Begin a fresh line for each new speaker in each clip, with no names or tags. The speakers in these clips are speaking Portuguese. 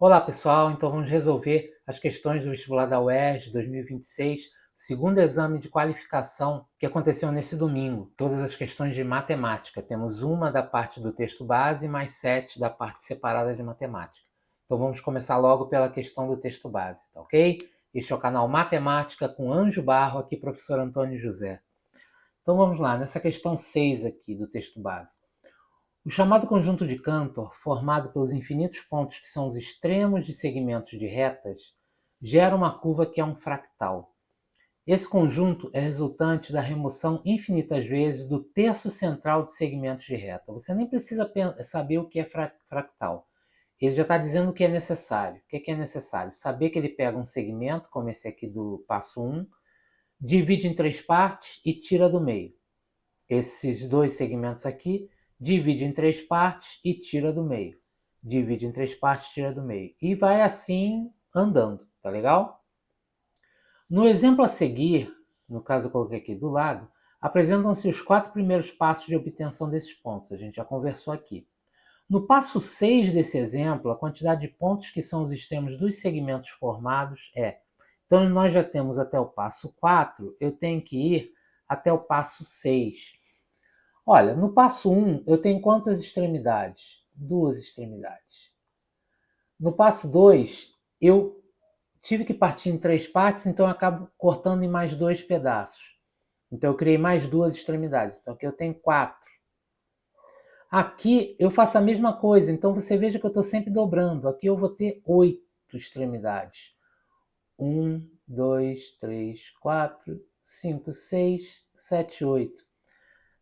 Olá pessoal, então vamos resolver as questões do vestibular da UERJ 2026, segundo exame de qualificação que aconteceu nesse domingo. Todas as questões de matemática. Temos uma da parte do texto base, mais 7 da parte separada de matemática. Então vamos começar logo pela questão do texto base, tá ok? Este é o canal Matemática com Anjo Barro, aqui professor Antônio José. Então vamos lá, nessa questão 6 aqui do texto base. O chamado conjunto de Cantor, formado pelos infinitos pontos que são os extremos de segmentos de retas, gera uma curva que é um fractal. Esse conjunto é resultante da remoção infinitas vezes do terço central de segmentos de reta. Você nem precisa saber o que é fractal. Ele já está dizendo o que é necessário. O que é necessário? Saber que ele pega um segmento, como esse aqui do passo 1, divide em 3 partes e tira do meio. Esses dois segmentos aqui, divide em 3 partes e tira do meio. Divide em 3 partes, tira do meio. E vai assim andando, tá legal? No exemplo a seguir, no caso eu coloquei aqui do lado, apresentam-se os 4 primeiros passos de obtenção desses pontos. A gente já conversou aqui. No passo 6 desse exemplo, a quantidade de pontos que são os extremos dos segmentos formados é. Então, nós já temos até o passo 4, eu tenho que ir até o passo 6. Olha, no passo 1, eu tenho quantas extremidades? 2 extremidades. No passo 2, eu tive que partir em 3 partes, então eu acabo cortando em mais 2 pedaços. Então eu criei mais 2 extremidades. Então aqui eu tenho 4. Aqui eu faço a mesma coisa, então você veja que eu estou sempre dobrando. Aqui eu vou ter 8 extremidades. 1, 2, 3, 4, 5, 6, 7, 8.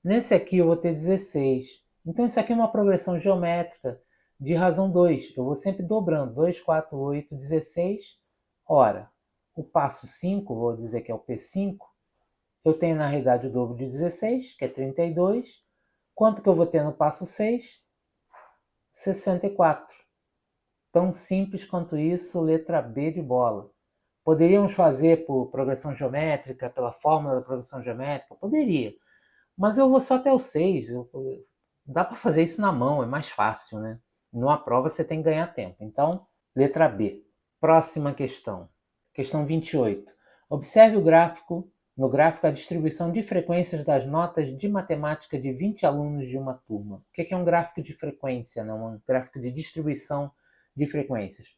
Nesse aqui eu vou ter 16. Então isso aqui é uma progressão geométrica de razão 2. Eu vou sempre dobrando. 2, 4, 8, 16. Ora, o passo 5, vou dizer que é o P5, eu tenho na realidade o dobro de 16, que é 32. Quanto que eu vou ter no passo 6? 64. Tão simples quanto isso, letra B de bola. Poderíamos fazer por progressão geométrica, pela fórmula da progressão geométrica? Poderia. Mas eu vou só até o 6. Dá para fazer isso na mão, é mais fácil, né? Numa prova você tem que ganhar tempo. Então, letra B. Próxima questão. Questão 28. Observe o gráfico, no gráfico a distribuição de frequências das notas de matemática de 20 alunos de uma turma. O que é um gráfico de frequência, não? Um gráfico de distribuição de frequências.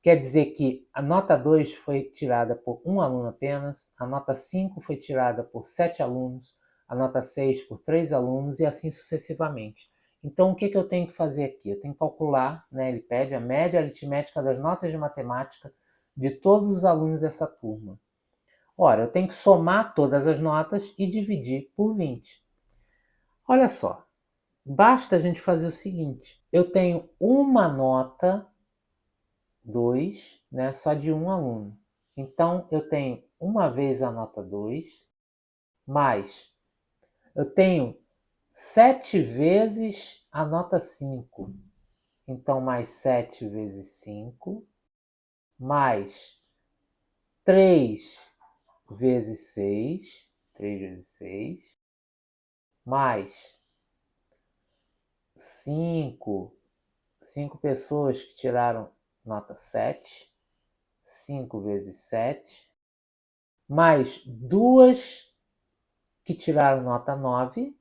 Quer dizer que a nota 2 foi tirada por um aluno apenas, a nota 5 foi tirada por 7 alunos, a nota 6 por 3 alunos e assim sucessivamente. Então, o que eu tenho que fazer aqui? Eu tenho que calcular, né, ele pede a média aritmética das notas de matemática de todos os alunos dessa turma. Ora, eu tenho que somar todas as notas e dividir por 20. Olha só, basta a gente fazer o seguinte, eu tenho uma nota 2, né, só de um aluno. Então, eu tenho uma vez a nota 2, mais eu tenho 7 vezes a nota 5. Então, mais 7 vezes 5, mais 3 vezes 6, 3 vezes 6, mais 5, 5 pessoas que tiraram nota 7, 5 vezes 7, mais 2 que tiraram nota 9.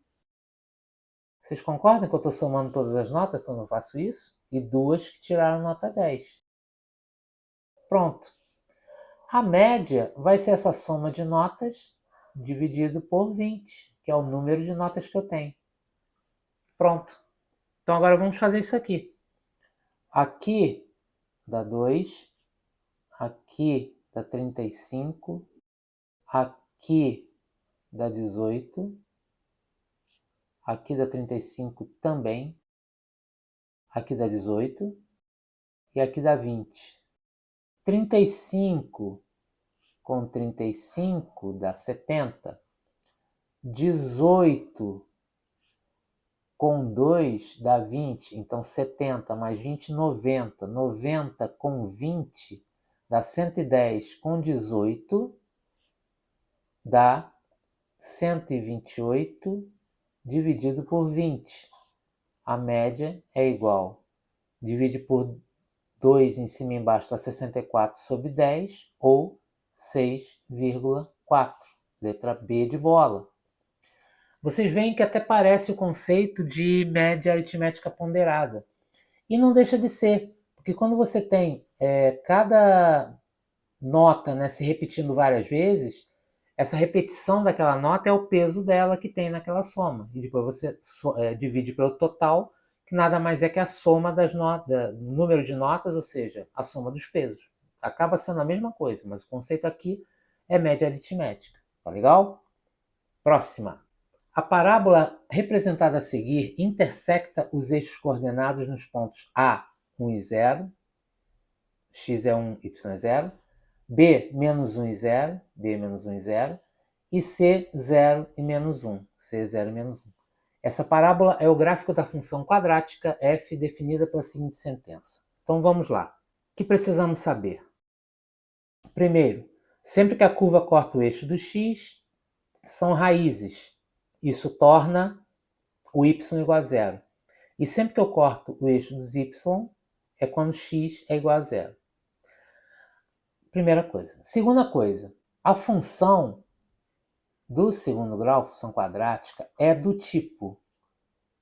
Vocês concordam que eu estou somando todas as notas quando eu faço isso? E 2 que tiraram nota 10. Pronto. A média vai ser essa soma de notas dividido por 20, que é o número de notas que eu tenho. Pronto. Então agora vamos fazer isso aqui. Aqui dá 2, aqui dá 35, aqui dá 18, aqui dá 35 também, aqui dá 18 e aqui dá 20. 35 com 35 dá 70. 18 com 2 dá 20. Então 70 mais 20, 90. 90 com 20 dá 110. Com 18 dá 128 dividido por 20. A média é igual. Divide por 2 em cima e embaixo dá 64 sobre 10, ou 6,4. Letra B de bola. Vocês veem que até parece o conceito de média aritmética ponderada. E não deixa de ser, porque quando você tem cada nota, né, se repetindo várias vezes, essa repetição daquela nota é o peso dela que tem naquela soma. E depois você divide pelo total, que nada mais é que a soma das notas, número de notas, ou seja, a soma dos pesos. Acaba sendo a mesma coisa, mas o conceito aqui é média aritmética. Tá legal? Próxima. A parábola representada a seguir intersecta os eixos coordenados nos pontos A, 1 e 0, x é 1, y é 0, B, menos 1 e 0, B, menos 1 e 0, e C, 0 e menos 1, C, 0 e menos 1. Essa parábola é o gráfico da função quadrática f definida pela seguinte sentença. Então vamos lá. O que precisamos saber? Primeiro, sempre que a curva corta o eixo do x, são raízes. Isso torna o y igual a 0. E sempre que eu corto o eixo dos y, é quando x é igual a 0. Primeira coisa. Segunda coisa, a função do segundo grau, função quadrática, é do tipo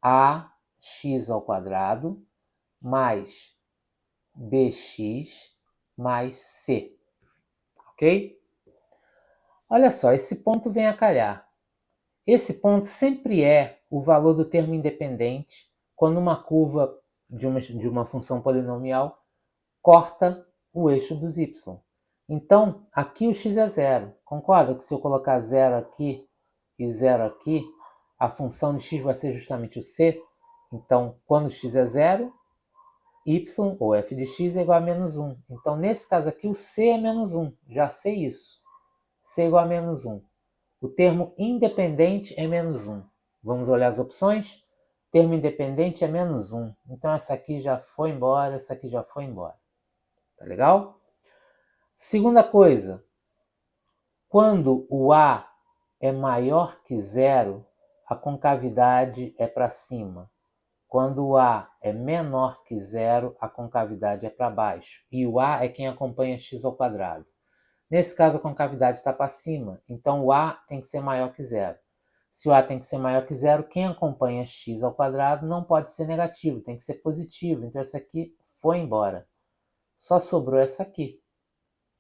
ax ao quadrado mais bx mais c. Ok? Olha só, esse ponto vem a calhar. Esse ponto sempre é o valor do termo independente quando uma curva de uma função polinomial corta o eixo dos y. Então, aqui o x é 0. Concorda que se eu colocar 0 aqui e 0 aqui, a função de x vai ser justamente o c? Então, quando x é 0, y, ou f de x, é igual a menos 1. Então, nesse caso aqui, o c é menos 1. Já sei isso. C é igual a menos 1. O termo independente é menos 1. Vamos olhar as opções? Termo independente é menos 1. Então, essa aqui já foi embora, essa aqui já foi embora. Tá legal? Segunda coisa, quando o A é maior que 0, a concavidade é para cima. Quando o A é menor que 0, a concavidade é para baixo. E o A é quem acompanha x ao quadrado. Nesse caso, a concavidade está para cima. Então, o A tem que ser maior que 0. Se o A tem que ser maior que 0, quem acompanha x ao quadrado não pode ser negativo, tem que ser positivo. Então, essa aqui foi embora. Só sobrou essa aqui.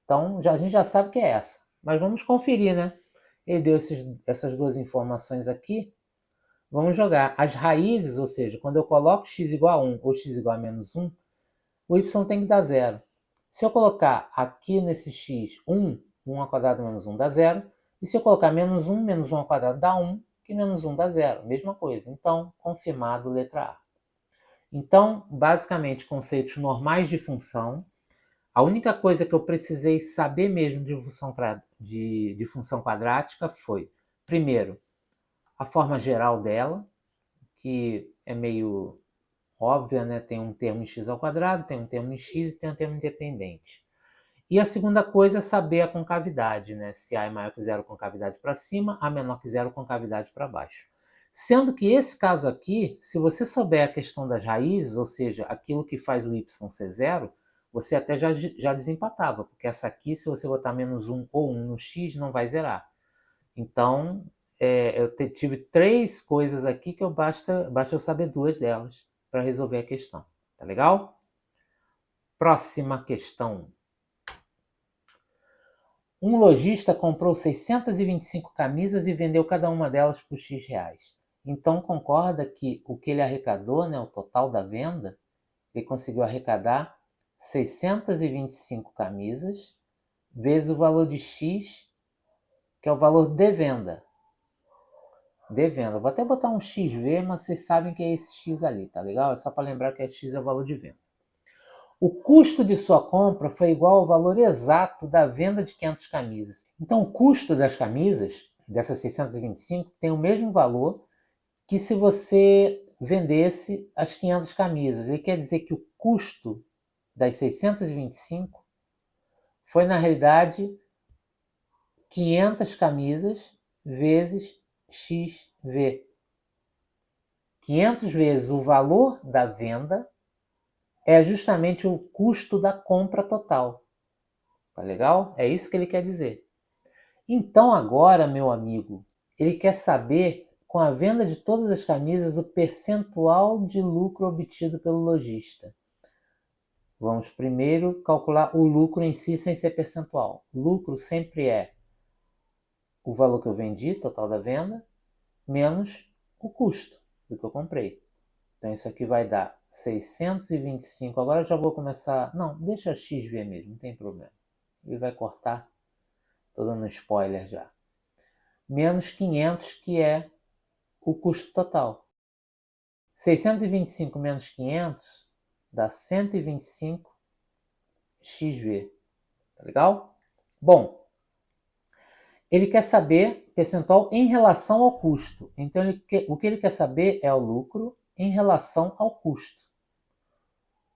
Então, a gente já sabe que é essa. Mas vamos conferir, né? Ele deu essas duas informações aqui. Vamos jogar. As raízes, ou seja, quando eu coloco x igual a 1 ou x igual a menos 1, o y tem que dar 0. Se eu colocar aqui nesse x 1, 1 ao quadrado menos 1 dá 0. E se eu colocar menos 1 ao quadrado dá 1, que menos 1 dá 0. Mesma coisa. Então, confirmado, letra A. Então, basicamente, conceitos normais de função. A única coisa que eu precisei saber mesmo de função quadrática foi, primeiro, a forma geral dela, que é meio óbvia, né? Tem um termo em x ao quadrado, tem um termo em x e tem um termo independente. E a segunda coisa é saber a concavidade, né? Se A é maior que 0, concavidade para cima, A menor que 0, concavidade para baixo. Sendo que esse caso aqui, se você souber a questão das raízes, ou seja, aquilo que faz o y ser 0, você até já desempatava, porque essa aqui, se você botar menos 1 ou 1 no x, não vai zerar. Então, eu tive 3 coisas aqui que basta eu saber 2 delas para resolver a questão. Tá legal? Próxima questão. Um lojista comprou 625 camisas e vendeu cada uma delas por X reais. Então concorda que o que ele arrecadou, né, o total da venda, ele conseguiu arrecadar 625 camisas vezes o valor de X, que é o valor de venda. De venda. Vou até botar um XV, mas vocês sabem que é esse X ali, tá legal? É só para lembrar que X é o valor de venda. O custo de sua compra foi igual ao valor exato da venda de 500 camisas. Então, o custo das camisas, dessas 625, tem o mesmo valor que se você vendesse as 500 camisas. Ele quer dizer que o custo das 625 foi, na realidade, 500 camisas vezes XV. 500 vezes o valor da venda é justamente o custo da compra total. Tá legal? É isso que ele quer dizer. Então agora, meu amigo, ele quer saber, com a venda de todas as camisas, o percentual de lucro obtido pelo lojista. Vamos primeiro calcular o lucro em si sem ser percentual. Lucro sempre é o valor que eu vendi, total da venda, menos o custo do que eu comprei. Então isso aqui vai dar 625. Agora eu já vou começar... Não, deixa x ver mesmo, não tem problema. Ele vai cortar. Estou dando um spoiler já. Menos 500, que é o custo total. 625 menos 500 dá 125 xv. Tá legal? Bom, ele quer saber percentual em relação ao custo. Então, o que ele quer saber é o lucro em relação ao custo.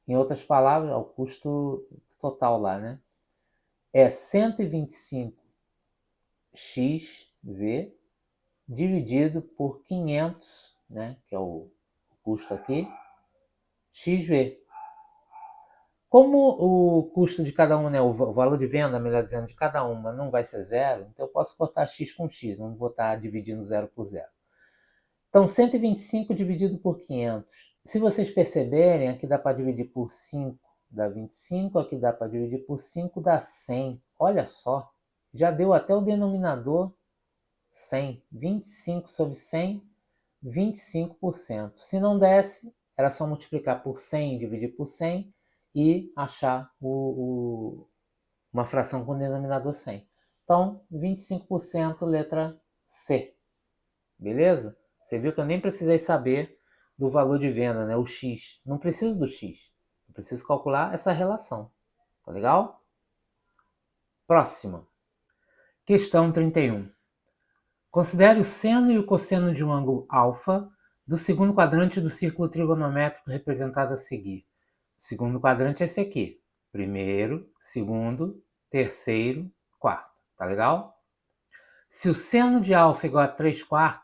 Em outras palavras, ao custo total lá, né? É 125 xv dividido por 500, né? Que é o custo aqui, xv. Como o custo de cada uma, né, o valor de venda, melhor dizendo, de cada uma não vai ser zero, então eu posso cortar x com x, não vou estar dividindo zero por zero. Então, 125 dividido por 500. Se vocês perceberem, aqui dá para dividir por 5, dá 25, aqui dá para dividir por 5, dá 100. Olha só, já deu até o denominador 100. 25 sobre 100, 25%. Se não desse, era só multiplicar por 100, dividir por 100 e achar uma fração com denominador 100. Então, 25%, letra C. Beleza? Você viu que eu nem precisei saber do valor de venda, né? O X. Não preciso do X. Eu preciso calcular essa relação. Tá legal? Próxima. Questão 31. Considere o seno e o cosseno de um ângulo alfa do segundo quadrante do círculo trigonométrico representado a seguir. O segundo quadrante é esse aqui. Primeiro, segundo, terceiro, quarto. Tá legal? Se o seno de alfa é igual a 3/4,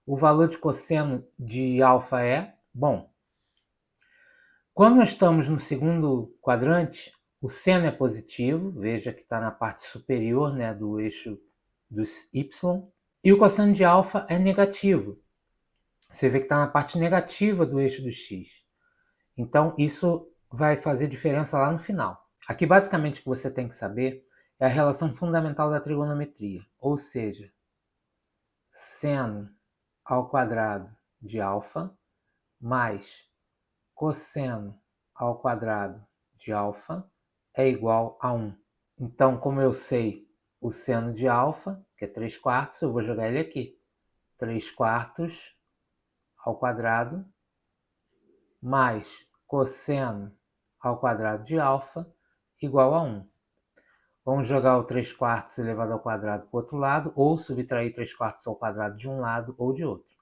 o valor de cosseno de alfa é... Bom, quando nós estamos no segundo quadrante, o seno é positivo, veja que está na parte superior, né, do eixo dos y, e o cosseno de alfa é negativo. Você vê que está na parte negativa do eixo do x. Então, isso vai fazer diferença lá no final. Aqui, basicamente, o que você tem que saber é a relação fundamental da trigonometria, ou seja, seno ao quadrado de alfa mais cosseno ao quadrado de alfa é igual a 1. Então, como eu sei o seno de alfa, que é 3/4, eu vou jogar ele aqui. 3/4 ao quadrado mais cosseno ao quadrado de alfa igual a 1. Vamos jogar o 3/4 elevado ao quadrado para o outro lado, ou subtrair 3/4 ao quadrado de um lado ou de outro.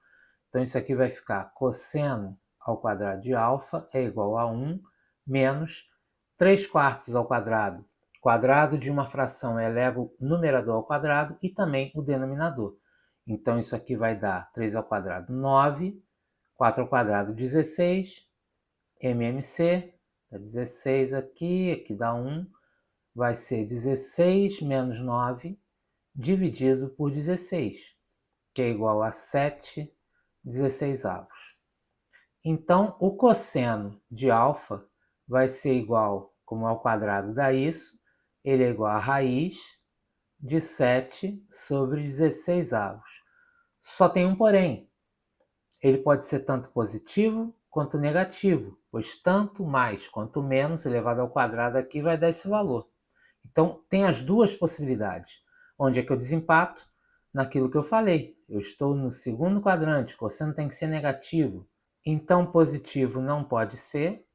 Então, isso aqui vai ficar cosseno ao quadrado de alfa é igual a 1 menos 3/4 ao quadrado. Quadrado de uma fração eleva o numerador ao quadrado e também o denominador. Então, isso aqui vai dar 3 ao quadrado, 9, 4 ao quadrado, 16, MMC, 16 aqui dá 1, vai ser 16 menos 9 dividido por 16, que é igual a 7/16. Então, o cosseno de alfa vai ser igual, como ao quadrado dá isso, ele é igual a raiz de 7/16. Só tem um porém. Ele pode ser tanto positivo quanto negativo, pois tanto mais quanto menos elevado ao quadrado aqui vai dar esse valor. Então, tem as duas possibilidades. Onde é que eu desempato? Naquilo que eu falei. Eu estou no segundo quadrante, o cosseno tem que ser negativo. Então, positivo não pode ser,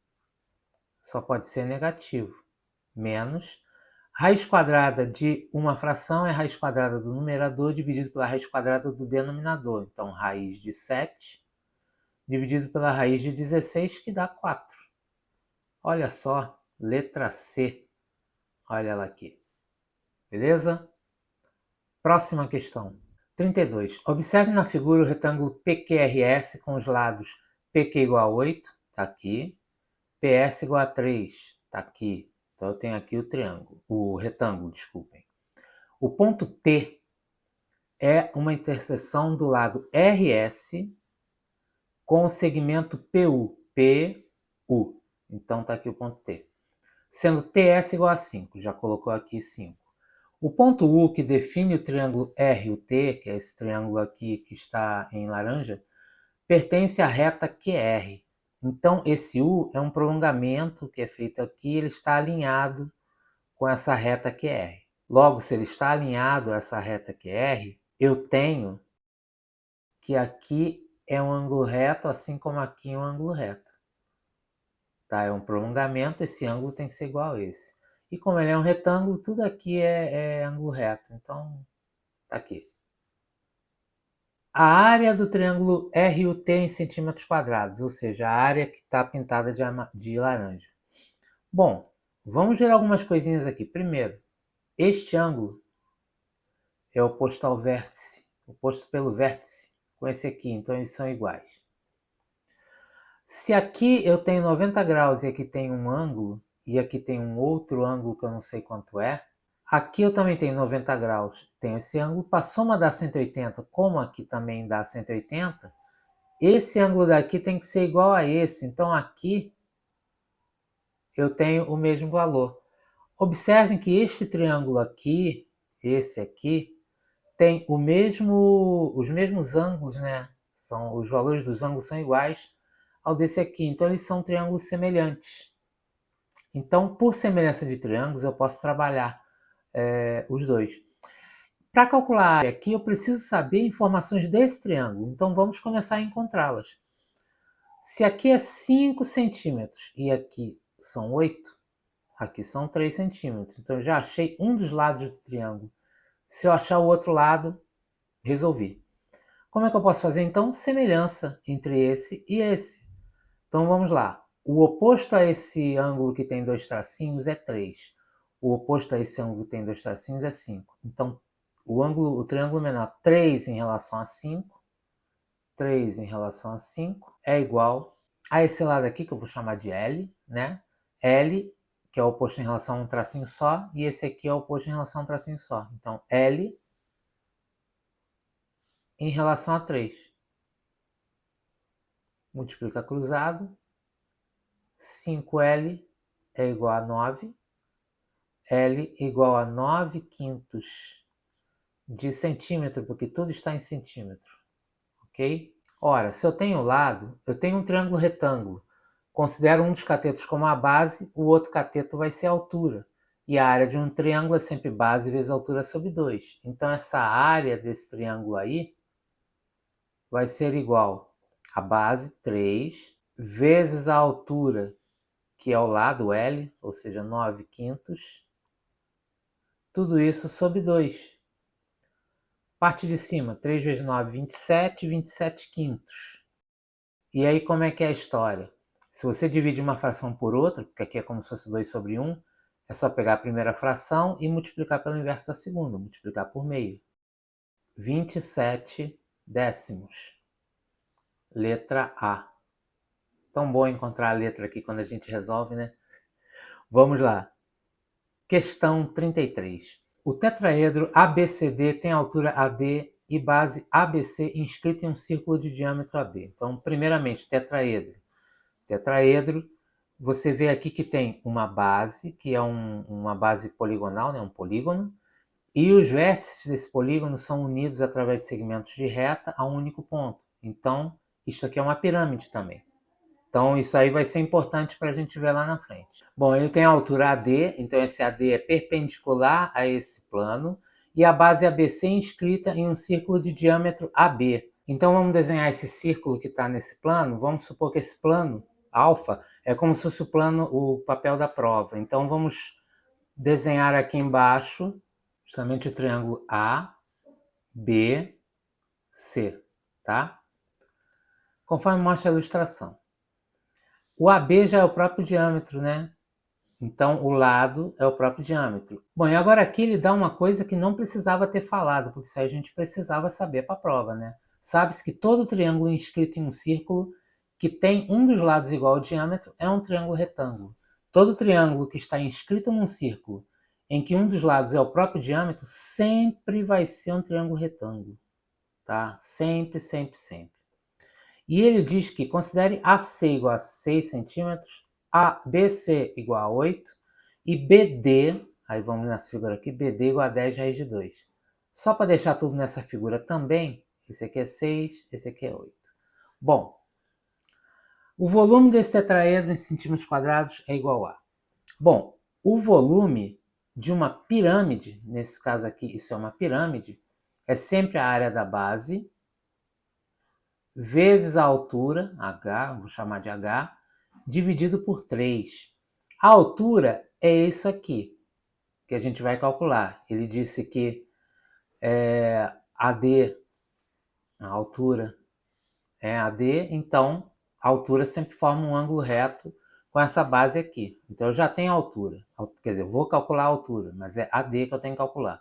só pode ser negativo. Menos. Raiz quadrada de uma fração é raiz quadrada do numerador dividido pela raiz quadrada do denominador. Então, raiz de 7 dividido pela raiz de 16, que dá 4. Olha só, letra C. Olha ela aqui. Beleza? Próxima questão. 32. Observe na figura o retângulo PQRS com os lados PQ igual a 8, está aqui, PS igual a 3, está aqui. Então eu tenho aqui o retângulo, desculpem. O ponto T é uma interseção do lado RS com o segmento PU. PU. Então está aqui o ponto T. Sendo TS igual a 5, já colocou aqui 5. O ponto U, que define o triângulo RUT, que é esse triângulo aqui que está em laranja, pertence à reta QR. Então, esse U é um prolongamento que é feito aqui, ele está alinhado com essa reta QR. Logo, se ele está alinhado a essa reta QR, eu tenho que aqui é um ângulo reto, assim como aqui é um ângulo reto. Tá? É um prolongamento, esse ângulo tem que ser igual a esse. E como ele é um retângulo, tudo aqui é ângulo reto. Então, tá aqui. A área do triângulo RUT em centímetros quadrados, ou seja, a área que está pintada de laranja. Bom, vamos ver algumas coisinhas aqui. Primeiro, este ângulo é oposto ao vértice, oposto pelo vértice com esse aqui, então eles são iguais. Se aqui eu tenho 90 graus e aqui tem um ângulo, e aqui tem um outro ângulo que eu não sei quanto é, aqui eu também tenho 90 graus, tenho esse ângulo, para a soma dá 180, como aqui também dá 180, esse ângulo daqui tem que ser igual a esse, então aqui eu tenho o mesmo valor. Observem que este triângulo aqui, esse aqui, tem os mesmos ângulos, né? Os valores dos ângulos são iguais ao desse aqui, então eles são triângulos semelhantes. Então, por semelhança de triângulos, eu posso trabalhar os dois. Para calcular a área aqui, eu preciso saber informações desse triângulo, então vamos começar a encontrá-las. Se aqui é 5 centímetros e aqui são 8, aqui são 3 centímetros. Então eu já achei um dos lados do triângulo. Se eu achar o outro lado, resolvi. Como é que eu posso fazer então? Semelhança entre esse e esse. Então vamos lá. O oposto a esse ângulo que tem 2 tracinhos é 3. O oposto a esse ângulo que tem 2 tracinhos é 5. Então o triângulo menor 3 em relação a 5, 3 em relação a 5 é igual a esse lado aqui, que eu vou chamar de L, né? L, que é o oposto em relação a um tracinho só, e esse aqui é o oposto em relação a um tracinho só. Então, L em relação a 3. Multiplica cruzado. 5L é igual a 9. L igual a 9 quintos de centímetro, porque tudo está em centímetro. Ok? Ora, se eu tenho lado, eu tenho um triângulo retângulo. Considero um dos catetos como a base, o outro cateto vai ser a altura. E a área de um triângulo é sempre base vezes altura sobre 2. Então, essa área desse triângulo aí vai ser igual a base, 3, vezes a altura, que é o lado L, ou seja, 9 quintos. Tudo isso sobre 2. Parte de cima, 3 vezes 9, 27, 27 quintos. E aí como é que é a história? Se você divide uma fração por outra, porque aqui é como se fosse 2 sobre 1, é só pegar a primeira fração e multiplicar pelo inverso da segunda, multiplicar por meio. 27 décimos. Letra A. Tão bom encontrar a letra aqui quando a gente resolve, né? Vamos lá. Questão 33. O tetraedro ABCD tem altura AD e base ABC inscrita em um círculo de diâmetro AB. Então, primeiramente, tetraedro. Tetraedro, você vê aqui que tem uma base, que é uma base poligonal, né? Um polígono, e os vértices desse polígono são unidos através de segmentos de reta a um único ponto. Então, isso aqui é uma pirâmide também. Então, isso aí vai ser importante para a gente ver lá na frente. Bom, ele tem a altura AD, então esse AD é perpendicular a esse plano, e a base ABC inscrita em um círculo de diâmetro AB. Então, vamos desenhar esse círculo que está nesse plano. Vamos supor que esse plano, alfa, é como se fosse o papel da prova. Então, vamos desenhar aqui embaixo justamente o triângulo A, B, C, tá? Conforme mostra a ilustração. O AB já é o próprio diâmetro, né? Então, o lado é o próprio diâmetro. Bom, e agora aqui ele dá uma coisa que não precisava ter falado, porque isso aí a gente precisava saber para a prova, né? Sabe-se que todo triângulo inscrito em um círculo que tem um dos lados igual ao diâmetro é um triângulo retângulo. Todo triângulo que está inscrito num círculo em que um dos lados é o próprio diâmetro sempre vai ser um triângulo retângulo. Tá? Sempre, sempre, sempre. E ele diz que considere AC igual a 6 centímetros, BC igual a 8 e BD, aí vamos nessa figura aqui, BD igual a 10 raiz de 2. Só para deixar tudo nessa figura também, esse aqui é 6, esse aqui é 8. Bom, o volume desse tetraedro em centímetros quadrados é igual a... Bom, o volume de uma pirâmide, nesse caso aqui isso é uma pirâmide, é sempre a área da base, vezes a altura, H, vou chamar de H, dividido por 3. A altura é isso aqui, que a gente vai calcular. Ele disse que AD, a altura é AD, então a altura sempre forma um ângulo reto com essa base aqui. Então eu já tenho a altura, quer dizer, vou calcular a altura, mas é AD que eu tenho que calcular.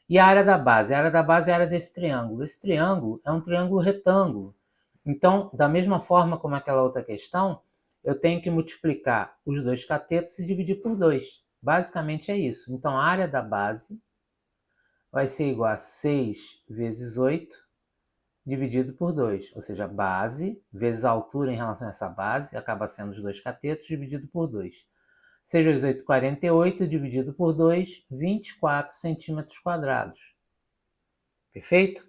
E a área da base? A área da base é a área desse triângulo. Esse triângulo é um triângulo retângulo. Então, da mesma forma como aquela outra questão, eu tenho que multiplicar os dois catetos e dividir por 2. Basicamente é isso. Então, a área da base vai ser igual a 6 vezes 8 dividido por 2. Ou seja, a base vezes a altura em relação a essa base acaba sendo os dois catetos dividido por 2. 6 vezes 8, 48, dividido por 2, 24 centímetros quadrados. Perfeito?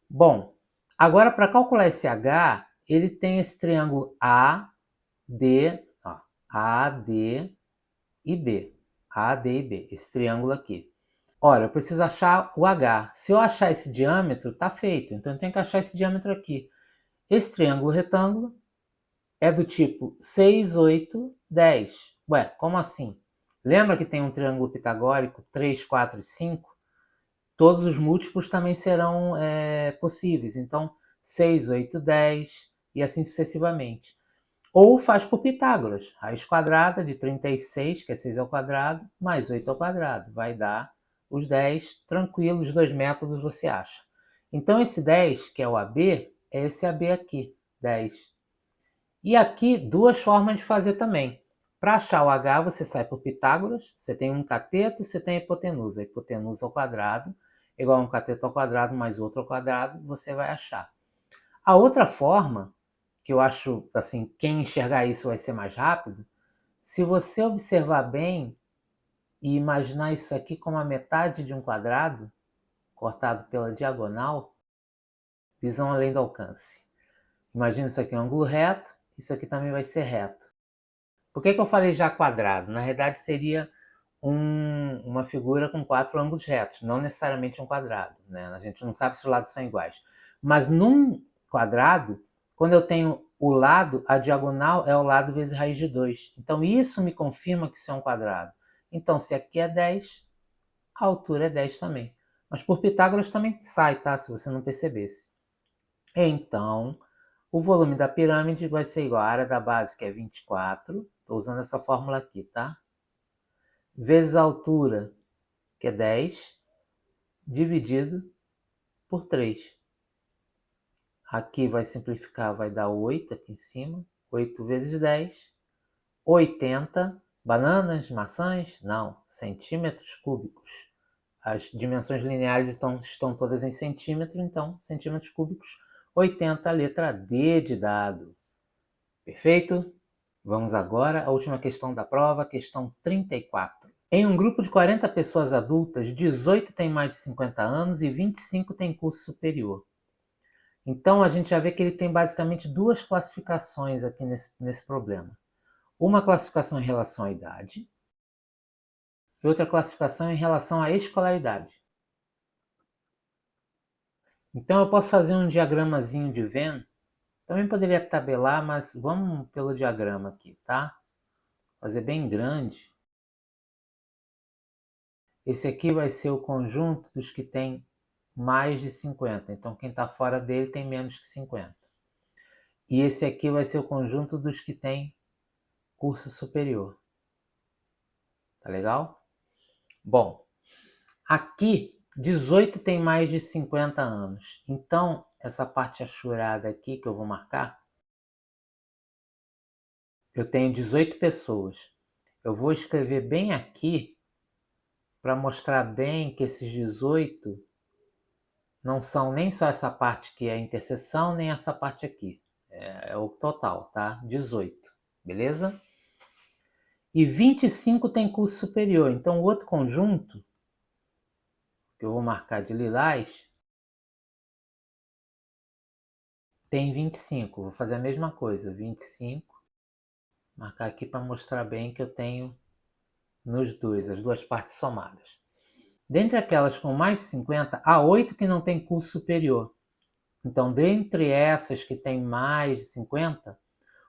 Bom, agora para calcular esse H, ele tem esse triângulo AD, AD e B. AD e B, esse triângulo aqui. Ora, eu preciso achar o H. Se eu achar esse diâmetro, tá feito. Então eu tenho que achar esse diâmetro aqui. Esse triângulo retângulo é do tipo 6, 8, 10. Ué, como assim? Lembra que tem um triângulo pitagórico 3, 4 e 5? Todos os múltiplos também serão possíveis. Então, 6, 8, 10 e assim sucessivamente. Ou faz por Pitágoras. Raiz quadrada de 36, que é 6 ao quadrado, mais 8 ao quadrado. Vai dar os 10, tranquilo, os dois métodos você acha. Então, esse 10, que é o AB, é esse AB aqui, 10. E aqui, duas formas de fazer também. Para achar o H, você sai por Pitágoras, você tem um cateto e você tem a hipotenusa. A hipotenusa ao quadrado, igual a um cateto ao quadrado mais outro ao quadrado, você vai achar. A outra forma, que eu acho, assim, quem enxergar isso vai ser mais rápido, se você observar bem e imaginar isso aqui como a metade de um quadrado, cortado pela diagonal, visão além do alcance. Imagina isso aqui um ângulo reto, isso aqui também vai ser reto. Por que eu falei já quadrado? Na realidade seria uma figura com 4 ângulos retos, não necessariamente um quadrado, né? A gente não sabe se os lados são iguais. Mas num quadrado, quando eu tenho o lado, a diagonal é o lado vezes raiz de 2. Então isso me confirma que isso é um quadrado. Então se aqui é 10, a altura é 10 também. Mas por Pitágoras também sai, tá? Se você não percebesse. Então, o volume da pirâmide vai ser igual à área da base, que é 24. Estou usando essa fórmula aqui, tá? Vezes a altura, que é 10, dividido por 3. Aqui vai simplificar, vai dar 8 aqui em cima. 8 vezes 10, 80. Bananas, maçãs? Não, centímetros cúbicos. As dimensões lineares estão todas em centímetros, então centímetros cúbicos, 80, letra D de dado. Perfeito? Vamos agora à última questão da prova, questão 34. Em um grupo de 40 pessoas adultas, 18 têm mais de 50 anos e 25 têm curso superior. Então a gente já vê que ele tem basicamente duas classificações aqui nesse problema. Uma classificação em relação à idade e outra classificação em relação à escolaridade. Então eu posso fazer um diagramazinho de Venn. Também poderia tabelar, mas vamos pelo diagrama aqui, tá? Fazer bem grande. Esse aqui vai ser o conjunto dos que tem mais de 50. Então quem está fora dele tem menos que 50. E esse aqui vai ser o conjunto dos que tem curso superior. Tá legal? Bom, aqui 18 tem mais de 50 anos. Então, essa parte achurada aqui que eu vou marcar eu tenho 18 pessoas. Eu vou escrever bem aqui para mostrar bem que esses 18 não são nem só essa parte que é a interseção, nem essa parte aqui. É o total, tá? 18, beleza? E 25 tem curso superior. Então, o outro conjunto, que eu vou marcar de lilás, tem 25. Vou fazer a mesma coisa, 25. Marcar aqui para mostrar bem que eu tenho nos dois, as duas partes somadas. Dentre aquelas com mais de 50, há 8 que não têm curso superior. Então, dentre essas que têm mais de 50,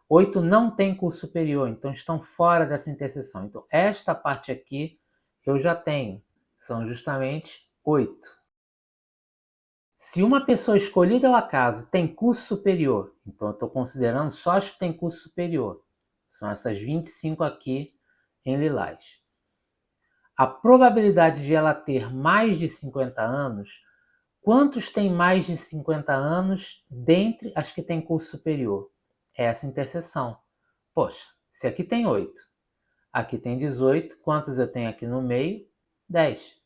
8 não têm curso superior, então estão fora dessa interseção. Então, esta parte aqui eu já tenho. São justamente 8. Se uma pessoa escolhida ao acaso tem curso superior, então eu estou considerando só as que têm curso superior. São essas 25 aqui em lilás. A probabilidade de ela ter mais de 50 anos, quantos têm mais de 50 anos dentre as que têm curso superior? É essa interseção. Poxa, se aqui tem 8, aqui tem 18, quantos eu tenho aqui no meio? 10.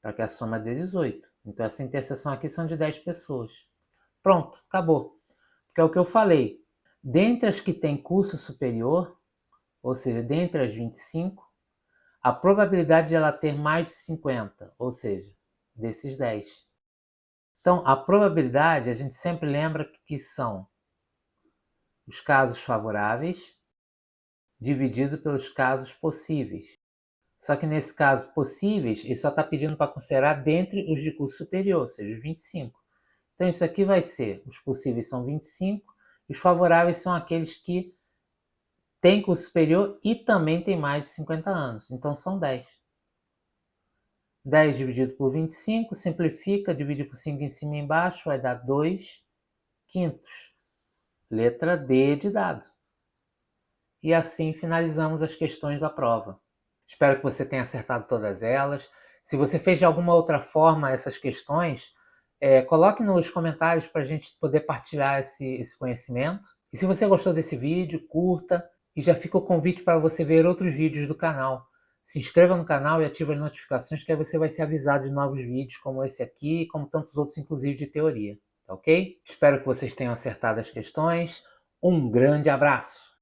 Para que a soma dê 18. Então essa interseção aqui são de 10 pessoas. Pronto, acabou. Porque é o que eu falei. Dentre as que têm curso superior, ou seja, dentre as 25, a probabilidade de ela ter mais de 50, ou seja, desses 10. Então, a probabilidade, a gente sempre lembra que são os casos favoráveis dividido pelos casos possíveis. Só que nesse caso possíveis, ele só está pedindo para considerar dentre os de curso superior, ou seja, os 25. Então isso aqui vai ser, os possíveis são 25, e os favoráveis são aqueles que têm curso superior e também têm mais de 50 anos. Então são 10. 10 dividido por 25, simplifica, divide por 5 em cima e embaixo, vai dar 2 quintos. Letra D de dado. E assim finalizamos as questões da prova. Espero que você tenha acertado todas elas. Se você fez de alguma outra forma essas questões, coloque nos comentários para a gente poder partilhar esse conhecimento. E se você gostou desse vídeo, curta. E já fica o convite para você ver outros vídeos do canal. Se inscreva no canal e ative as notificações, que aí você vai ser avisado de novos vídeos como esse aqui, como tantos outros, inclusive de teoria. Tá ok? Espero que vocês tenham acertado as questões. Um grande abraço!